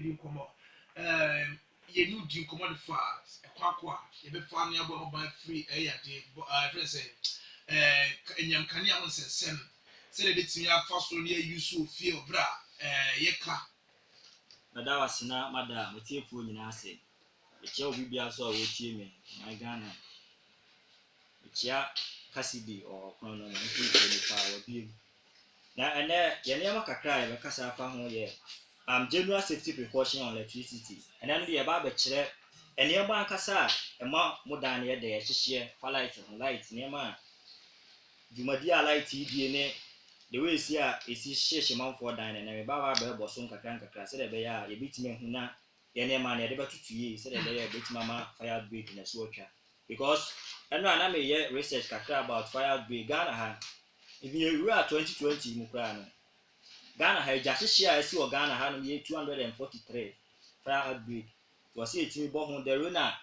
di komo ye nu di komo de fa kwa ye be fa ne abo ba free ya de friend say enyam kane a onsensem se de betimi afa so ne use fie obra ye ka na da wasina mada mutiefo nyina ase eche obi bia so a wotie me my Ghana eche kasidi o kono no mutiefo ni pa obi na ene ye ne makakra ye kasa afa ho ye general safety precaution on electricity and then the aba be kire ene ba kasa ema modan ye de hihye fa light ne ma jumadi a light die ne the way see a esi hihye manfo dan ne na ba ba bo so nkakra se de be ya ye bitime hu na ye ne ma ne de betutuye se de be ya bitima ma fire break na so otwa because eno ana me ye research kakra about fire break Ghana ha even you 2020 mu kra no Ghana ha hihye a esi o Ghana ha no ye 243 fire outbreak was it me bo hu the runa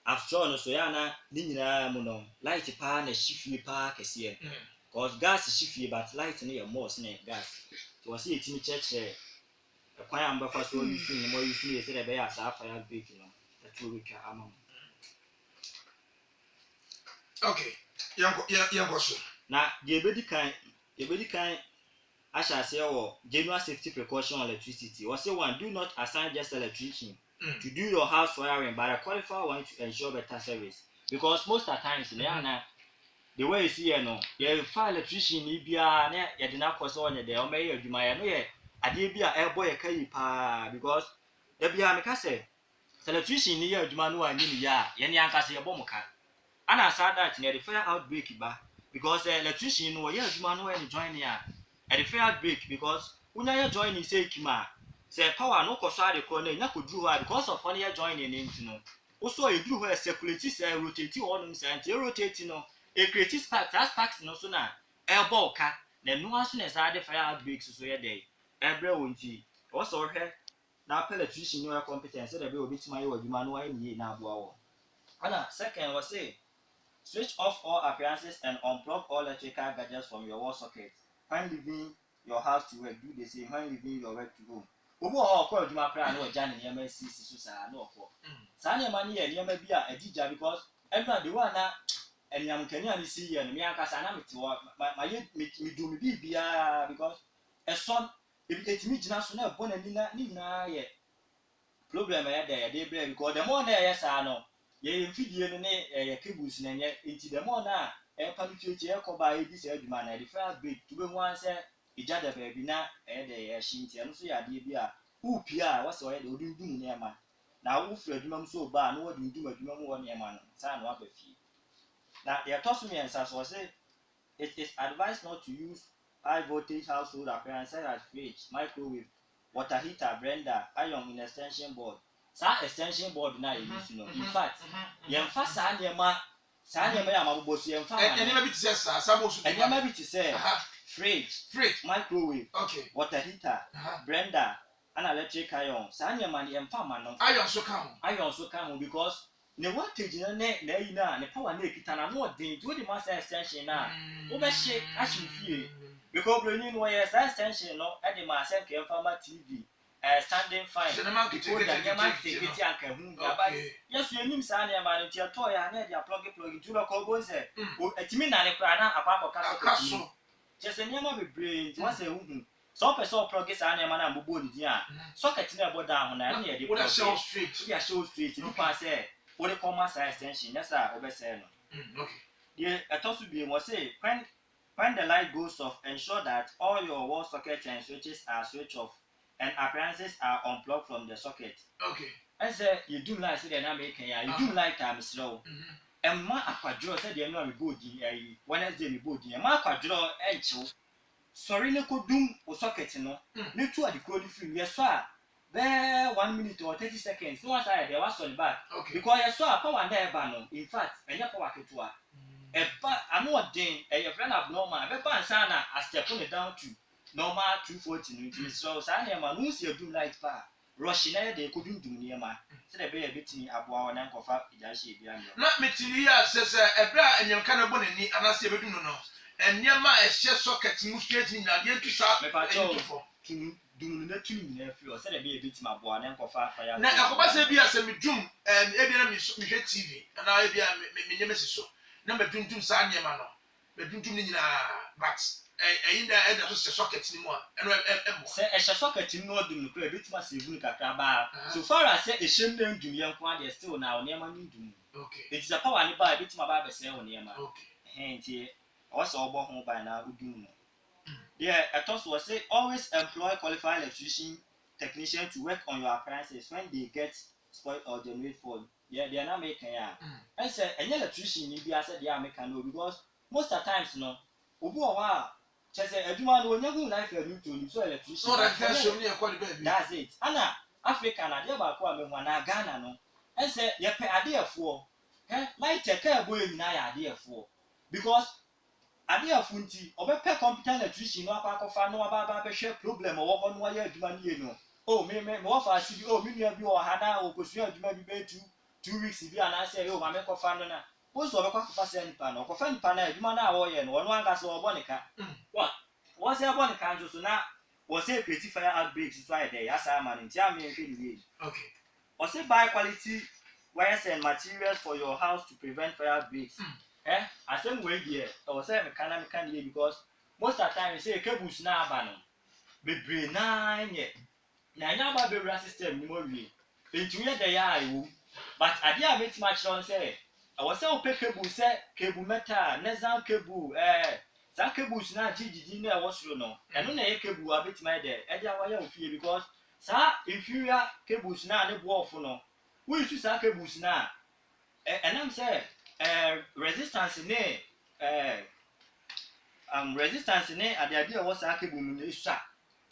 after no so ya na ni nyina mu no light pa na shifie pa kese cause gas shifie but light no ye more ne gas to was it me check kwan amba fa so use ni mo use ni se de be ya sa fire outbreak no that will reach amam okay yanko so na de bedi kan Asha say general safety precaution on electricity. Or say one, do not assign just electrician to do your house wiring, but a qualified one to ensure better service. Because most of the times, the way you see, you file electrician, you be a you did not cause on the Omega, you might know I did be a airboy a carry pa because there be a mecase. Electrician near Jumanu and Ninia, Yanka say a bomber. And I said that near the fire outbreak, because the electrician know Jumanu and join here. And the fair break because when you join in say kima say power no kosa de corner na ko dru ha because of when you join in into no also you do where circulate say rotate on say rotate no e create spark that sparks no so na elbow ka na no aso na say the fire break so ye dey ebre wonti also hwe na electrician no competence say dey be obi tima ye waduma no ayi ni na aboa wo ana second was say switch off all appliances and unplug all electrical gadgets from your wall socket. When leaving your house to work, do the same. When leaving your work to home. Obo o ko adwuma kra na o ja ne yema sisi so sa na ofo. Sa ne ma ne ye yema bi a adija because every day one na enyam kani ani si ye no me aka sa na mete wo ma ye me do me bibia because eson etimi gina so na ebo na ni na ye problem ya dey bre because the more na ye sa no ye mfidie no ne ye cables na nye enti the more na panichuche ekoba edi se adwuma na the fire break to be wan say ija da ba bi na de ye shinti eno so ya de bi a upia wase o ye de odundum ne ma na wo fura adwuma so ba na wo dundum adwuma mu wo ne ma no sa na wa ba fi na the toss me and so say it is advised not to use high voltage household appliances as fridge, microwave, water heater, blender, iron in extension board. Sa extension board na use no. In fact, yemfa sa nema ya mabobosu yemfa ma. Enema bi tse sa sabosu. Enema bi tse fridge, microwave, okay, water heater, blender, and electric iron. Sa nema ni yemfa ma no. Iron so can because ne voltage na yi na ne power na ekita na no den do the master extension na wo be she ashi fie because bronyin no yes extension no e de ma se ke farmer TV standing fine because the market get anka hu ba yes you nim sa na ma no ti to ya na dia plug to lo ko go se etimi na ne kra na akwa so just any ma be brain ti wa se hu so person plug sa na ma na mbobo ni dia socket na bo down na na de plug show straight ni pa say what the common size extension, yes, sir, okay. The atosu be was say when the light goes off, ensure that all your wall sockets and switches are switched off and appliances are unplugged from the socket. Okay. I said you do like say na make you do like time slow. And ma akwadro said you know me body Wednesday me body. Ma akwadro encho. Sorry ne ko dum o socket no. Ne tu adi ko di free yes sir. There 1 minute or 30 seconds. No one side there was on back. Okay. Because I saw a power there no. In fact, and your power ketua. I'm not doing a friend abnormal. A ban sana I step on it down to normal 240 so Sanya man who's your doom light bar. Rushing they couldn't do near my said a bear bitting about an uncle for Yashi behind you. Not me till you says a bra and your kind of bonnet and I say no. And near my chest socket move straight in the to start dum no tumi nyina free o se de be e bit ma boa na nkofa fire na akoba se bia se medum e bia na me TV na e bia me nyeme siso na medum sa nyema no medum ni nyina but inda e da so socket ni mu a eno e mo se e socket ni no dum no pra bit ma se vu kakra ba so far as se e shem na ndum ye nko ade still na o nyema ni ndum okay it is a power ni ba bit ma ba be se o nyema okay nti o se obo ho ba na udum no yeah I thought was say always employ qualified electrician technician to work on your appliances when they get spoiled or generate fault. Yeah, they are not making ya. I say any electrician you be I said they are making no because most of the times no obu o wa che say aduma no onya gun life you to so electrician. No that can show me a baby. That's it. Ana Africa na dey ba ko amehua na Ghana no. I say ye pe adefo. Like check e boy nyina ya adefo because adefo nti obepe competent electrician no akwakofa no aba be hwe problem wo ho no wa ya aduma ni no. Oh me wo fa si bi oh me nua bi o ha na o kosu aduma bi be 2 weeks bi ana say yo ma me kofa no na wo so be kwakofa se nipa na kofa nipa na aduma na wo ye no wono anga so obo nika wo se obo nika njo so na wo se creative fire outbreaks so ai dey asa man nti am ye hwe ni okay wo se buy quality wires and materials for your house to prevent fire breaks asem we here wo se mechanical here because most of the time say cables na aba no bebre na nye na nya ba bewra system ni mo wie entu ye dey awu but ade a meet match on say I was say o pe cable say cable metal nezan cable za cables na jijiji na e wosro no eno na ye cable a bit my there e dia wa ya ofie because sa inferior cables na ne bo off no we use sa cables na enam say resistance ne resistance ne ade e was sa cable mu ne sa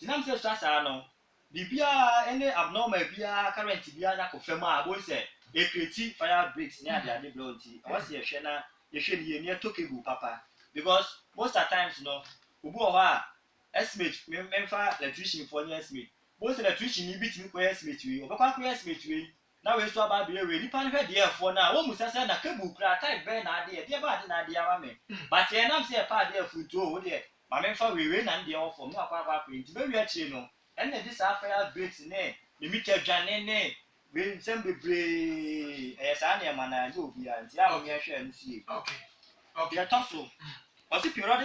tinam say sa no bibia any abnormal bia current bia na ko fam a bo say e create fire breaks ne ade bloody was ye hwe na ye hwe ni ye tokable papa because most of times no obu o ha estimate memfa electrician for near estimate most electrician ni bit mi ko estimate we obekwa ko estimate we na we so aba be we ni pan hwe de for na wo musa say na cable kra type be na ade e ba ade na ade ama me but ye nam say pa ade afuto wo de ma memfa we na ade o for mu akwa nti be wi achi no ene this fire breaks ne mi tedwane ne we sembe bre sa na ma na yo bia nti a o mi hwe nsi okay ya toso o si periodic